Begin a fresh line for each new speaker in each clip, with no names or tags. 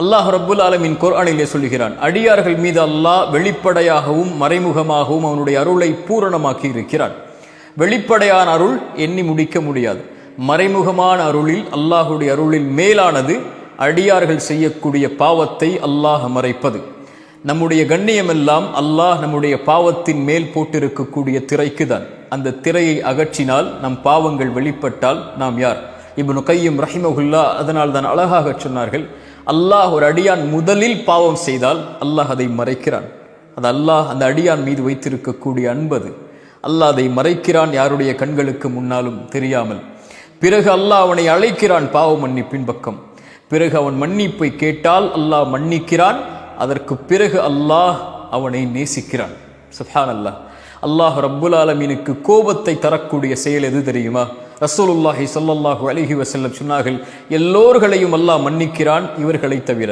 அல்லாஹ் ரப்புல் ஆலமீன் குர்ஆனிலே சொல்கிறான், அடியார்கள் மீது அல்லாஹ் வெளிப்படையாகவும் மறைமுகமாகவும் அவனுடைய அருளை பூரணமாக்கி இருக்கிறான். வெளிப்படையான அருள் எண்ணி முடிக்க முடியாது. மறைமுகமான அருளில் அல்லாஹுடைய அருளில் மேலானது அடியார்கள் செய்யக்கூடிய பாவத்தை அல்லாஹ் மறைப்பது. நம்முடைய கண்ணியமெல்லாம் அல்லாஹ் நம்முடைய பாவத்தின் மேல் போட்டிருக்கக்கூடிய திரைக்கு தான். அந்த திரையை அகற்றினால் நம் பாவங்கள் வெளிப்பட்டால் நாம் யார்? இப்னு கையிம் ரஹிமஹுல்லா அதனால் தான் அழகாக சொன்னார்கள், அல்லாஹ் ஒரு அடியான் முதலில் பாவம் செய்தால் அல்லாஹ் அதை மறைக்கிறான். அது அல்லாஹ் அந்த அடியான் மீது வைத்திருக்கக்கூடிய அன்பது. அல்லாஹ் அதை மறைக்கிறான், யாருடைய கண்களுக்கு முன்னாலும் தெரியாமல். பிறகு அல்லாஹ் அவனை அழைக்கிறான் பாவ மன்னிப்பின் பக்கம். பிறகு அவன் மன்னிப்பை கேட்டால் அல்லாஹ் மன்னிக்கிறான். அதற்கு பிறகு அல்லாஹ் அவனை நேசிக்கிறான். சுப்ஹானல்லாஹ். அல்லாஹ் ரப்புல் ஆலமீனுக்கு கோபத்தை தரக்கூடிய செயல் எது தெரியுமா? ரசூலுல்லாஹி ஸல்லல்லாஹு அலைஹி வஸல்லம் சொன்னார்கள், எல்லோர்களையும் அல்லாஹ் மன்னிக்கிறான், இவர்களை தவிர.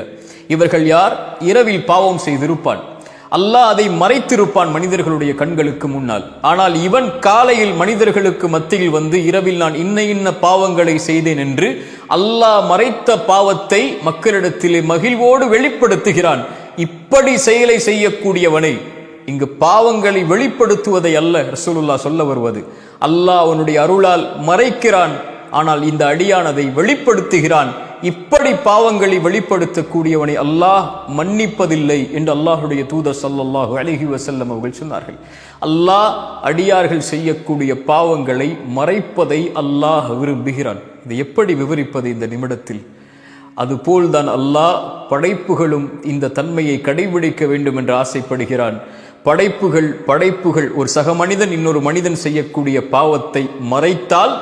இவர்கள் யார்? இரவில் பாவம் செய்திருப்பான், அல்லாஹ் அதை மறைத்திருப்பான் மனிதர்களுடைய கண்களுக்கு முன்னால். ஆனால் இவன் காலையில் மனிதர்களுக்கு மத்தியில் வந்து இரவில் நான் இன்ன பாவங்களை செய்தேன் என்று அல்லாஹ் மறைத்த பாவத்தை மக்களிடத்திலே மகிழ்வோடு வெளிப்படுத்துகிறான். இப்படி செயலை செய்யக்கூடியவனை, இங்கு பாவங்களை வெளிப்படுத்துவதை அல்ல ரசூலுல்லாஹ் சொல்ல வருவது, அல்லாஹ் அவனுடைய அருளால் மறைக்கிறான், ஆனால் இந்த அடியான் அதை வெளிப்படுத்துகிறான். இப்படி பாவங்களை வெளிப்படுத்தக்கூடியவனை அல்லாஹ் மன்னிப்பதில்லை என்று அல்லாஹுடைய தூதர் ஸல்லல்லாஹு அலைஹி வஸல்லம் அவர்கள் சொன்னார்கள். அல்லாஹ் அடியார்கள் செய்யக்கூடிய பாவங்களை மறைப்பதை அல்லாஹ் விரும்புகிறான். இதை எப்படி விவரிப்பது இந்த நிமிடத்தில்? அதுபோல்தான் அல்லாஹ் படைப்புகளும் இந்த தன்மையை கடைபிடிக்க வேண்டும் என்று ஆசைப்படுகிறான். படைப்புகள் ஒரு சக மனிதன் இன்னொரு மனிதன் செய்யக்கூடிய பாவத்தை மறைத்தால்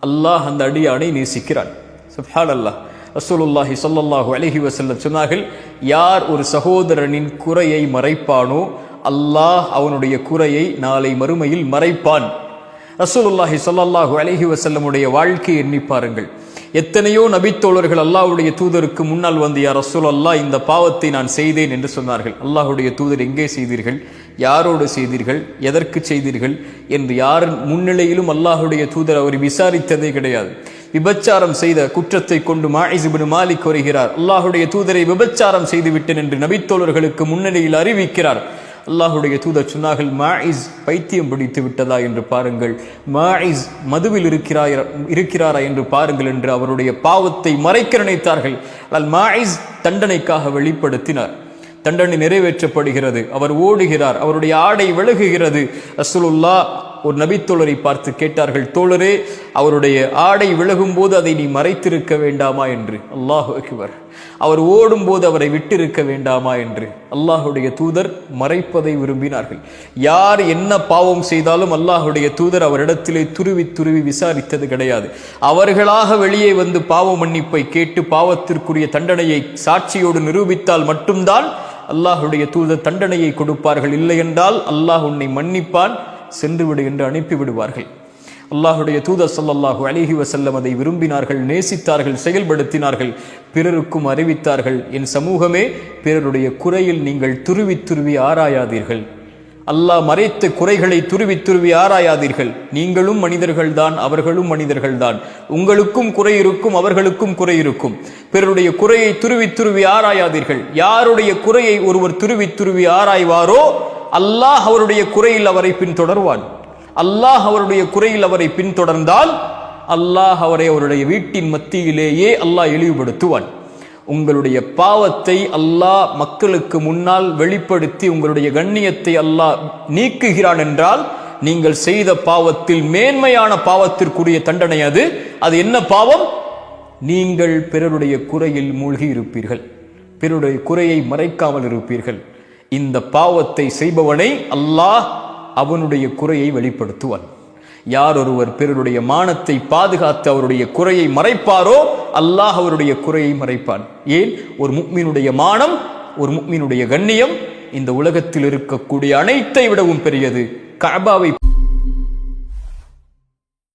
அல்லாஹ் அந்த அடியானை நேசிக்கிறான். சுப்ஹானல்லாஹ். ரசூலுல்லாஹி ஸல்லல்லாஹு அலைஹி வஸல்லம் சொன்னார்கள், யார் ஒரு சகோதரனின் குறையை மறைப்பானோ அல்லாஹ் அவனுடைய குறையை நாளை மறுமையில் மறைப்பான். ரசூலுல்லாஹி ஸல்லல்லாஹு அலைஹி வஸல்லமுடைய வாழ்க்கையை எண்ணி பாருங்கள். எத்தனையோ நபித்தோழர்கள் அல்லாஹ்வுடைய தூதருக்கு முன்னால் வந்து, யா ரசூலல்லாஹ், இந்த பாவத்தை நான் செய்தேன் என்று சொன்னார்கள். அல்லாஹ்வுடைய தூதர், எங்கே செய்தீர்கள், யாரோடு செய்தீர்கள், எதற்கு செய்தீர்கள் என்று யார் முன்னிலையிலும் அல்லாஹ்வுடைய தூதர் அவர் விசாரித்ததே கிடையாது. விபச்சாரம் செய்த குற்றத்தை கொண்டு மாஇஸ் இப்னு மாலிக் வருகிறார். அல்லாஹ்வுடைய தூதரை விபச்சாரம் செய்து விட்டேன் என்று நபித்தோழர்களுக்கு முன்னிலையில் அறிவிக்கிறார். அல்லாஹுடைய தூதர் சொன்னார்கள், மாஇஸ் பைத்தியம் பிடித்து விட்டதா என்று பாருங்கள், மாஇஸ் மதுவில் இருக்கிறாரா என்று பாருங்கள் என்று அவருடைய பாவத்தை மறைக்க நினைத்தார்கள். ஆனால் மாஇஸ் தண்டனைக்காக வெளிப்படுத்தினார். தண்டனை நிறைவேற்றப்படுகிறது. அவர் ஓடுகிறார், அவருடைய ஆடை விலகுகிறது. ரசூலுல்லாஹ் ஒரு நபித்தோழரை பார்த்து கேட்டார்கள், தோழரே, அவருடைய ஆடை விலகும் போது அதை நீ மறைத்திருக்க வேண்டாமா என்று. அல்லாஹு அக்பர். அவர் ஓடும் போது அவரை விட்டிருக்க வேண்டாமா என்று. அல்லாஹுடைய தூதர் மறைப்பதை விரும்பினார்கள். யார் என்ன பாவம் செய்தாலும் அல்லாஹுடைய தூதர் அவரிடத்திலே துருவி விசாரித்தது கிடையாது. அவர்களாக வெளியே வந்து பாவ மன்னிப்பை கேட்டு பாவத்திற்குரிய தண்டனையை சாட்சியோடு நிரூபித்தால் மட்டும்தான் அல்லாஹுடைய தூதர் தண்டனையை கொடுப்பார்கள். இல்லை என்றால் அல்லாஹ் உன்னை மன்னிப்பான், சென்றுவிடு என்று அனுப்பிவிடுவார்கள். அல்லாஹுடைய தூதர் ஸல்லல்லாஹு அலைஹி வஸல்லம் அதை விரும்பினார்கள், நேசித்தார்கள், செயல்படுத்தினார்கள், பிறருக்கும் அறிவித்தார்கள். என் சமூகமே, பிறருடைய குறையில் நீங்கள் துருவி ஆராயாதீர்கள். அல்லாஹ் மறைத்த குறைகளை துருவி ஆராயாதீர்கள். நீங்களும் மனிதர்கள்தான், அவர்களும் மனிதர்கள்தான். உங்களுக்கும் குறை இருக்கும், அவர்களுக்கும் குறை இருக்கும். பிறருடைய குறையை துருவி ஆராயாதீர்கள். யாருடைய குறையை ஒருவர் துருவி ஆராய்வாரோ அல்லாஹ் அவருடைய குறையில் அவரை பின்தொடர்வான். அல்லாஹ் அவருடைய குறையில் அவரை பின்தொடர்ந்தால் அல்லாஹ் அவரை அவருடைய வீட்டின் மத்தியிலேயே அல்லாஹ் இழிவுபடுத்துவான். உங்களுடைய பாவத்தை அல்லாஹ் மக்களுக்கு முன்னால் வெளிப்படுத்தி உங்களுடைய கண்ணியத்தை அல்லாஹ் நீக்குகிறான் என்றால் நீங்கள் செய்த பாவத்தில் மேன்மையான பாவத்திற்குரிய தண்டனை அது என்ன பாவம்? நீங்கள் பிறருடைய குறையில் மூழ்கி இருப்பீர்கள், பிறருடைய குறையை மறைக்காமல் இருப்பீர்கள். இந்த பாவத்தை செய்பவனை அல்லாஹ் அவனுடைய குறையை வெளிப்படுத்துவான். யார் ஒருவர் பிறருடைய மானத்தை பாதுகாத்து அவருடைய குறையை மறைப்பாரோ அல்லாஹ் அவருடைய குறையை மறைப்பான். ஏன்? ஒரு முஃமினுடைய மானம், ஒரு முஃமினுடைய கண்ணியம் இந்த உலகத்தில் இருக்கக்கூடிய அனைத்தை விடவும் பெரியது. கஅபாவை